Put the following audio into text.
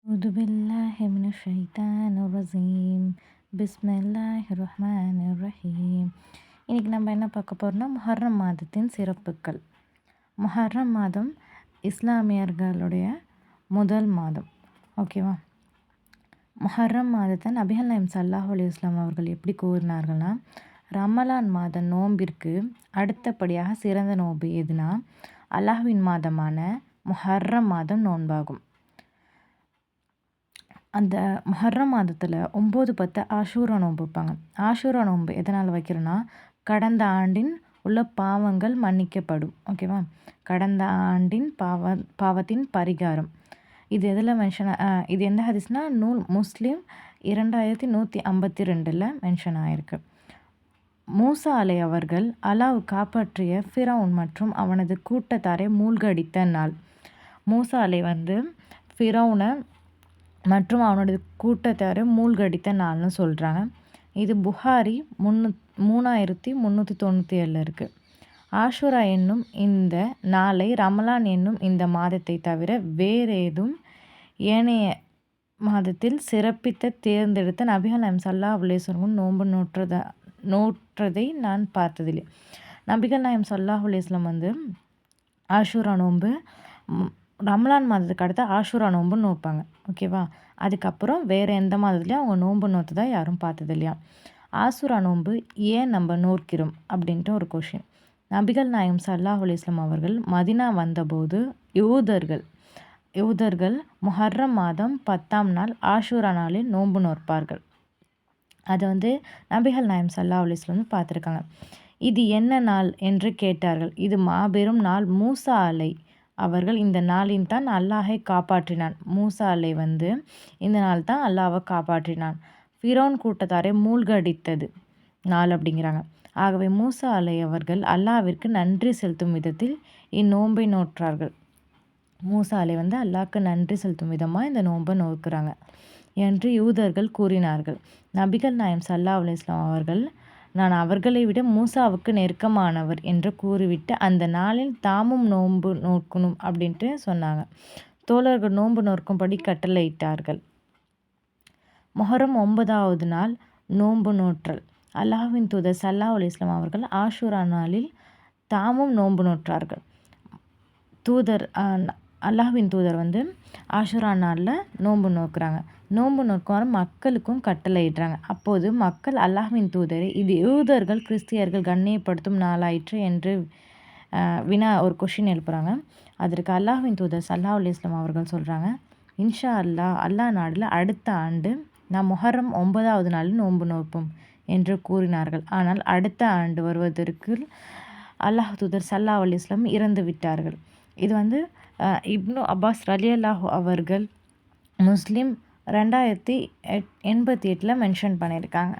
أعوذ بالله من الشيطان الرجيم பிஸ்மில்லாஹிர் ரஹ்மானிர் ரஹீம். இன்றைக்கி நம்ம என்ன பார்க்க போகிறோம்னா முஹர்ரம் மாதத்தின் சிறப்புகள். முஹர்ரம் மாதம் இஸ்லாமியர்களுடைய முதல் மாதம். ஓகேவா? முஹர்ரம் மாதத்தை நபிகள் நாயகம் ஸல்லல்லாஹு அலைஹி வஸல்லம் அவர்கள் எப்படி கூறினார்கள்னா, ரமலான் மாத நோம்பிற்கு அடுத்தபடியாக சிறந்த நோன்பு எதுனா அல்லாஹ்வின் மாதமான முஹர்ரம் மாதம் நோன்பாகும். அந்த முஹர்ரம் மாதத்தில் 9, 10 ஆஷூரா நோன்பு வைப்பாங்க. ஆஷூரா நோன்பு எதனால் வைக்கிறோன்னா, கடந்த ஆண்டின் உள்ள பாவங்கள் மன்னிக்கப்படும். ஓகேவா? கடந்த ஆண்டின் பாவத்தின் பரிகாரம். இது எதில் இது எந்த ஹதீஸ்னா நூல் முஸ்லீம் 2152 மென்ஷன் ஆகிருக்கு. மூசா அலை அவர்கள் அல்லாஹ் காப்பாற்றிய ஃபிரௌன் மற்றும் அவனது கூட்டத்தாரை மூழ்கடித்த நாள். மூசா அலை ஃபிரௌனை மற்றும் அவனுடைய கூட்டத்தாரை மூழ்கடித்த நாள்னு சொல்கிறாங்க. இது புகாரி 3397 இருக்குது. ஆஷுரா என்னும் இந்த நாளை ரமலான் என்னும் இந்த மாதத்தை தவிர வேறேதும் ஏனைய மாதத்தில் சிறப்பித்த தேர்ந்தெடுத்த நபிகள் நாயகம் ஸல்லல்லாஹு அலைஹி வஸல்லம் நோன்பு நோற்றதை நான் பார்த்ததில்லை. நபிகள் நாயகம் ஸல்லல்லாஹு அலைஹி வஸல்லம் ஆஷுரா நோன்பு ரமலான் மாதத்துக்கு அடுத்து ஆஷுரா நோன்பு நோப்பாங்க. ஓகேவா? அதுக்கப்புறம் வேறு எந்த மாதத்துலேயும் அவங்க நோன்பு நோற்றதா யாரும் பார்த்தது இல்லையா? ஆஷுரா நோன்பு ஏன் நம்ம நோக்கிறோம் அப்படின்ட்டு ஒரு கொஷின். நபிகள் நாயகம் ஸல்லல்லாஹு அலைஹி வஸல்லம் அவர்கள் மதினா வந்தபோது யூதர்கள் முஹர்ரம் மாதம் 10ஆம் நாள் ஆஷுரா நாளில் நோன்பு நோற்பார்கள். அதை நபிகள் நாயகம் ஸல்லல்லாஹு அலைஹி வஸல்லம் பார்த்துருக்காங்க. இது என்ன நாள் என்று கேட்டார்கள். இது மாபெரும் நாள். மூசா அலை அவர்கள் இந்த நாளின் தான் அல்லாஹை காப்பாற்றினான். மூசா அலை இந்த நாள் தான் அல்லாஹை காப்பாற்றினான். ஃபிரௌன் கூட்டத்தாரை மூழ்கடித்தது நாள் அப்படிங்கிறாங்க. ஆகவே மூசா அலை அவர்கள் அல்லாஹ்விற்கு நன்றி செலுத்தும் விதத்தில் இந்நோன்பை நோற்றார்கள். மூசா அலை அல்லாஹ்க்கு நன்றி செலுத்தும் விதமாக இந்த நோன்பை நோக்குறாங்க என்று யூதர்கள் கூறினார்கள். நபிகள் நாயகம் ஸல்லல்லாஹு அலைஹி வஸல்லம் அவர்கள், நான் அவர்களை விட மூசாவுக்கு நெருக்கமானவர் என்று கூறிவிட்டு அந்த நாளில் தாமும் நோன்பு நோக்கணும் அப்படின்ட்டு சொன்னாங்க. தோழர்கள் நோன்பு நோக்கும்படி கட்டளையிட்டார்கள். முஹர்ரம் 9ஆவது நாள் நோன்பு நோற்றல். அல்லாஹ்வின் தூதர் ஸல்லல்லாஹு அலைஹி வஸல்லம் அவர்கள் ஆஷுரா நாளில் தாமும் நோன்பு நோற்றார்கள். அல்லாஹ்வின் தூதர் ஆஷுரா நாளில் நோன்பு நோக்குறாங்க. நோன்பு நோக்குவார் மக்களுக்கும் கட்டளையிடுறாங்க. அப்போது மக்கள் அல்லாஹ்வின் தூதரை, இது யூதர்கள் கிறிஸ்தியர்கள் கண்ணியப்படுத்தும் நாளாயிற்று என்று ஒரு கொஷின் எழுப்புறாங்க. அதற்கு அல்லாஹ்வின் தூதர் ஸல்லல்லாஹு அலைஹி வஸல்லம் அவர்கள் சொல்கிறாங்க, இன்ஷா அல்லாஹ் நாளில் அடுத்த ஆண்டு நாம் முஹர்ரம் 9ஆவது நாளில் நோன்பு நோப்போம் என்று கூறினார்கள். ஆனால் அடுத்த ஆண்டு வருவதற்கு அல்லாஹ் தூதர் ஸல்லல்லாஹு அலைஹி வஸல்லம் இறந்து விட்டார்கள். இது இப்னு அப்பாஸ் ரலியல்லாஹு அவர்கள் முஸ்லீம் 2088 மென்ஷன் பண்ணியிருக்காங்க.